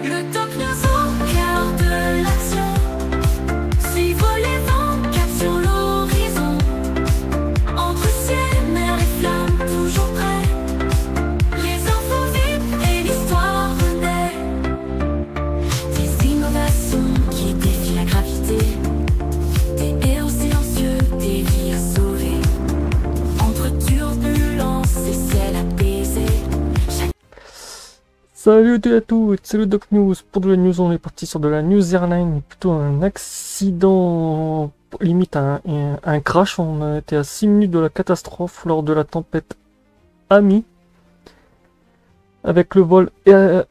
Le top news au cœur de l'action. Suivre les vents, cap sur l'horizon. Entre ciel, mer et flammes, toujours prêts. Les infos vite et l'histoire renaît. Des innovations qui défient la gravité. Des héros silencieux, des vies à sauver. Entre turbulences et ciel apaisé. Salut à tous, c'est le Doc News. Pour de la news, on est parti sur de la news airline, plutôt un accident, limite un crash. On a été à 6 minutes de la catastrophe lors de la tempête Ami. Avec le vol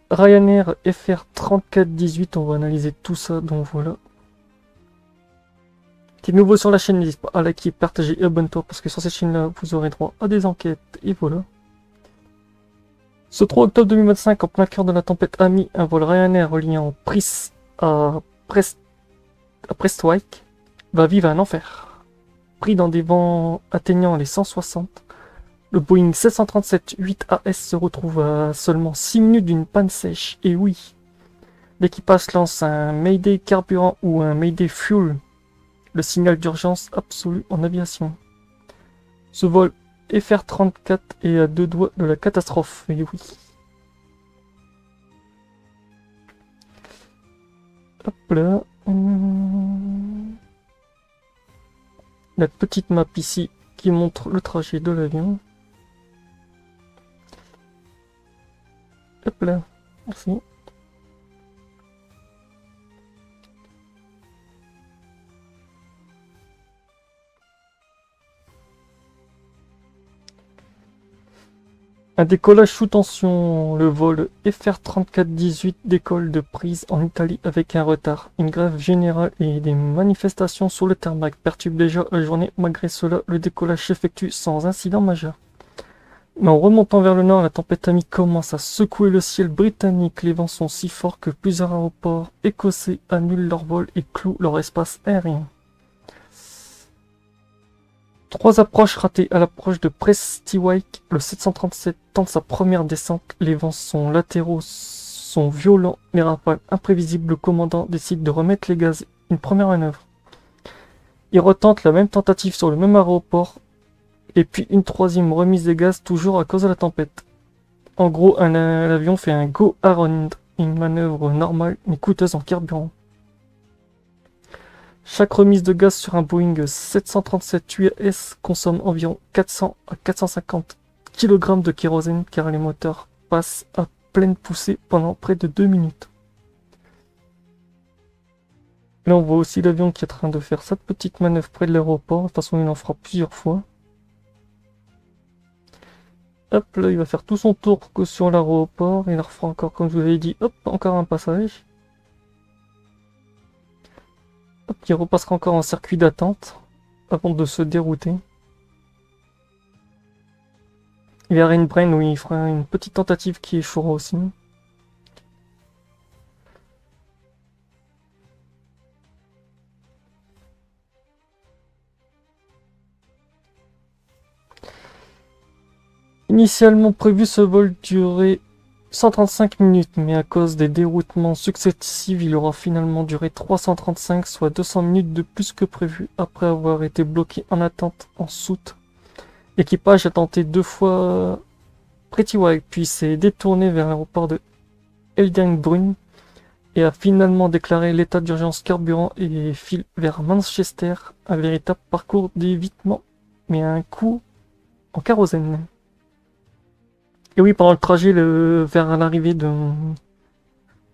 Ryanair FR 3418, on va analyser tout ça, donc voilà. T'es nouveau sur la chaîne, n'hésite pas à liker, partager et abonne-toi, parce que sur cette chaîne-là, vous aurez droit à des enquêtes, et voilà. Ce 3 octobre 2025, en plein cœur de la tempête Ami, un vol Ryanair reliant Pris à Prestwijk va vivre un enfer. Pris dans des vents atteignant les 160, le Boeing 737-8 AS se retrouve à seulement 6 minutes d'une panne sèche. Et oui, l'équipage lance un Mayday carburant ou un Mayday fuel, le signal d'urgence absolu en aviation. Ce vol FR34 est à 2 doigts de la catastrophe, et oui. Hop là. La petite map ici qui montre le trajet de l'avion. Hop là. Merci. Un décollage sous tension, le vol FR3418 décolle de Prise en Italie avec un retard. Une grève générale et des manifestations sur le tarmac perturbent déjà la journée. Malgré cela, le décollage s'effectue sans incident majeur. Mais en remontant vers le nord, la tempête Ami commence à secouer le ciel britannique. Les vents sont si forts que plusieurs aéroports écossais annulent leur vol et clouent leur espace aérien. 3 approches ratées. À l'approche de Prestwijk, le 737 tente sa première descente. Les vents latéraux sont violents, les rafales imprévisibles. Le commandant décide de remettre les gaz. Une première manœuvre. Il retente la même tentative sur le même aéroport. Et puis une troisième remise des gaz, toujours à cause de la tempête. En gros, l'avion fait un go around, une manœuvre normale mais coûteuse en carburant. Chaque remise de gaz sur un Boeing 737 UAS consomme environ 400 à 450 kg de kérosène car les moteurs passent à pleine poussée pendant près de 2 minutes. Là on voit aussi l'avion qui est en train de faire cette petite manœuvre près de l'aéroport. De toute façon il en fera plusieurs fois. Hop là il va faire tout son tour sur l'aéroport. Il leur fera encore, comme je vous avais dit, hop, encore un passage. Hop, il repassera encore en circuit d'attente avant de se dérouter. Il y a Rainbrain où il fera une petite tentative qui échouera aussi. Initialement prévu, ce vol durait 135 minutes, mais à cause des déroutements successifs, il aura finalement duré 335, soit 200 minutes de plus que prévu, après avoir été bloqué en attente en soute. L'équipage a tenté 2 fois Prestwijk, puis s'est détourné vers l'aéroport de Eldenbrunn et a finalement déclaré l'état d'urgence carburant et file vers Manchester, un véritable parcours d'évitement, mais à un coût en kérosène. Et oui, pendant le trajet vers l'arrivée de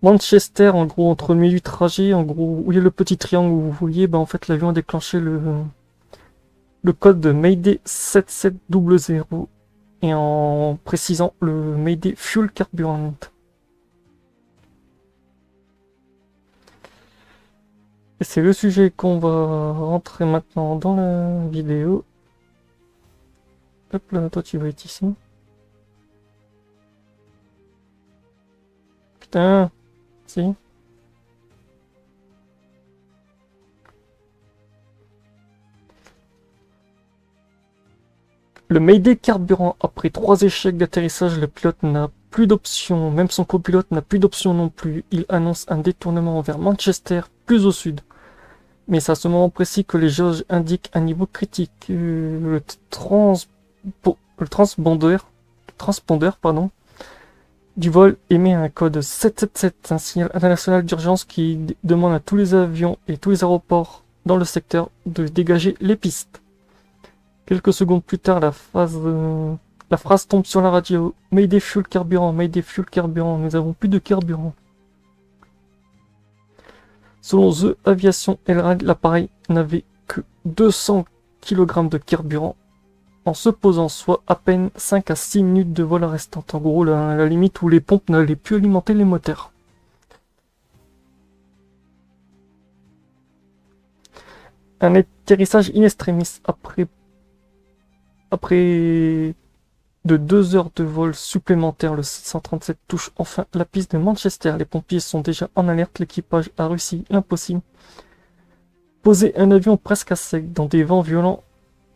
Manchester, en gros, entre le milieu du trajet, en gros, où il y a le petit triangle où vous voyez, en fait, l'avion a déclenché le code de Mayday 7700 et en précisant le Mayday Fuel Carburant. Et c'est le sujet qu'on va rentrer maintenant dans la vidéo. Hop là, toi tu vas être ici. Putain, si. Le Mayday carburant. Après 3 échecs d'atterrissage, le pilote n'a plus d'options, même son copilote n'a plus d'options non plus. Il annonce un détournement vers Manchester, plus au sud. Mais c'est à ce moment précis que les jauges indiquent un niveau critique. Le transpondeur, du vol émet un code 777, un signal international d'urgence qui demande à tous les avions et tous les aéroports dans le secteur de dégager les pistes. Quelques secondes plus tard, la phrase tombe sur la radio. Mayday fuel carburant, Mayday fuel carburant, nous avons plus de carburant. Selon The Aviation Herald, l'appareil n'avait que 200 kg de carburant en se posant, soit à peine 5 à 6 minutes de vol restantes. En gros, la limite où les pompes n'allaient plus alimenter les moteurs. Un atterrissage in extremis après de 2 heures de vol supplémentaire, le 737 touche enfin la piste de Manchester. Les pompiers sont déjà en alerte, l'équipage a réussi l'impossible. Poser un avion presque à sec dans des vents violents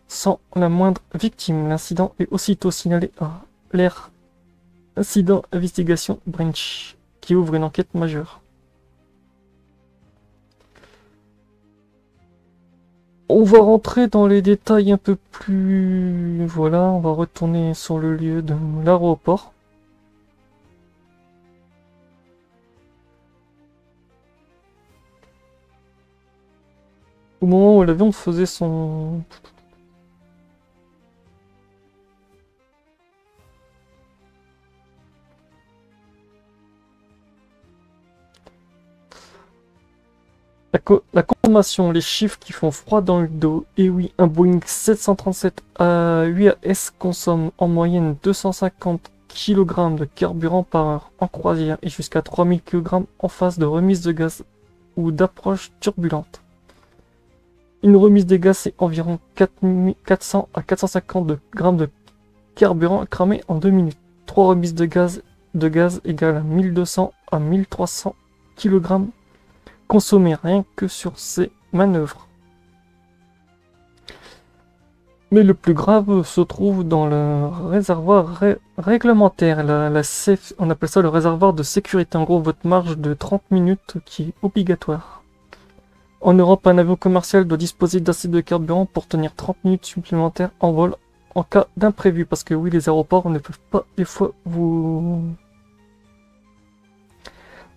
sans la moindre victime. L'incident est aussitôt signalé à l'Air Incident Investigation Branch, qui ouvre une enquête majeure. On va rentrer dans les détails un peu plus... Voilà, on va retourner sur le lieu de l'aéroport. Au moment où l'avion faisait son... La confirmation, les chiffres qui font froid dans le dos. Et oui, un Boeing 737 à 8AS consomme en moyenne 250 kg de carburant par heure en croisière et jusqu'à 3000 kg en phase de remise de gaz ou d'approche turbulente. Une remise des gaz, c'est environ 400 à 450 grammes de carburant cramé en 2 minutes. 3 remises de gaz égale à 1200 à 1300 kg consommés rien que sur ces manœuvres. Mais le plus grave se trouve dans le réservoir réglementaire, on appelle ça le réservoir de sécurité. En gros, votre marge de 30 minutes qui est obligatoire. En Europe, un avion commercial doit disposer d'assez de carburant pour tenir 30 minutes supplémentaires en vol en cas d'imprévu. Parce que oui, les aéroports ne peuvent pas des fois vous...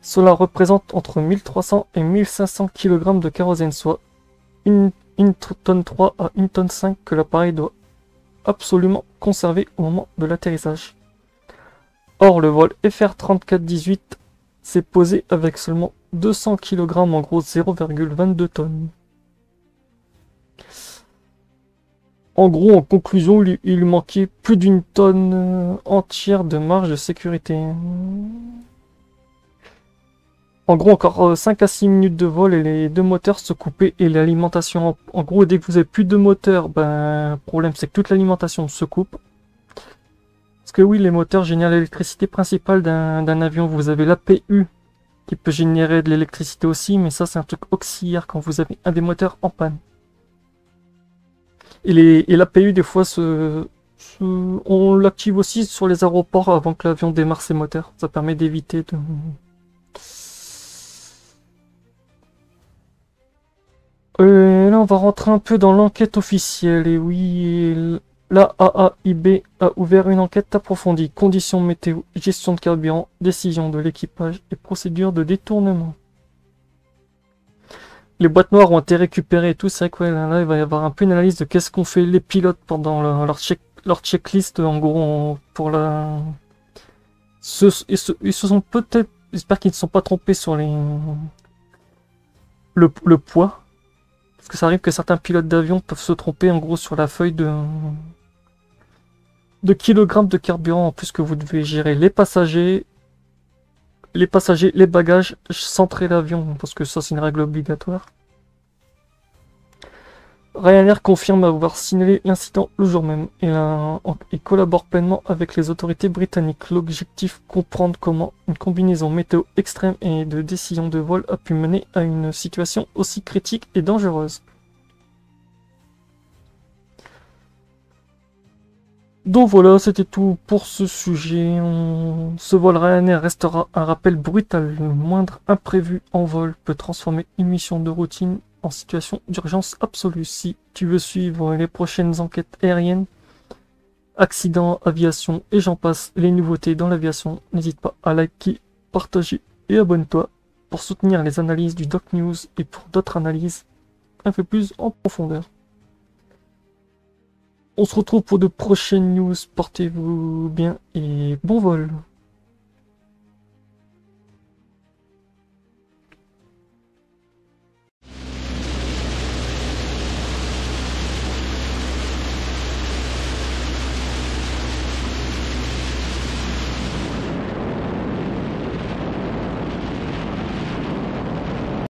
Cela représente entre 1300 et 1500 kg de kérosène, soit une tonne 3 à 1 tonne 5 que l'appareil doit absolument conserver au moment de l'atterrissage. Or, le vol FR3418 s'est posé avec seulement 200 kg, en gros 0,22 tonnes. En gros, en conclusion, il manquait plus d'une tonne entière de marge de sécurité. En gros, encore 5 à 6 minutes de vol et les deux moteurs se coupaient et l'alimentation... En gros, dès que vous avez plus de moteur, le problème c'est que toute l'alimentation se coupe. Parce que oui, les moteurs génèrent l'électricité principale d'un avion. Vous avez l'APU qui peut générer de l'électricité aussi, mais ça c'est un truc auxiliaire quand vous avez un des moteurs en panne. Et l'APU des fois on l'active aussi sur les aéroports avant que l'avion démarre ses moteurs. Ça permet d'éviter de... Là, on va rentrer un peu dans l'enquête officielle. Et oui, la AAIB a ouvert une enquête approfondie. Conditions météo, gestion de carburant, décision de l'équipage et procédure de détournement. Les boîtes noires ont été récupérées et tout. C'est vrai que ouais, là, il va y avoir un peu une analyse de qu'est-ce qu'ont fait les pilotes pendant leur checklist. En gros, pour la... Ils se sont peut-être... J'espère qu'ils ne se sont pas trompés sur le poids. Parce que ça arrive que certains pilotes d'avion peuvent se tromper en gros sur la feuille de kilogrammes de carburant, en plus que vous devez gérer les passagers, les bagages, centrer l'avion, parce que ça c'est une règle obligatoire. Ryanair confirme avoir signalé l'incident le jour même et collabore pleinement avec les autorités britanniques. L'objectif, comprendre comment une combinaison météo extrême et de décision de vol a pu mener à une situation aussi critique et dangereuse. Donc voilà, c'était tout pour ce sujet. Ce vol Ryanair restera un rappel brutal. Le moindre imprévu en vol peut transformer une mission de routine en situation d'urgence absolue. Si tu veux suivre les prochaines enquêtes aériennes, accidents, aviation et j'en passe, les nouveautés dans l'aviation, n'hésite pas à liker, partager et abonne-toi pour soutenir les analyses du Doc News et pour d'autres analyses un peu plus en profondeur. On se retrouve pour de prochaines news, portez-vous bien et bon vol.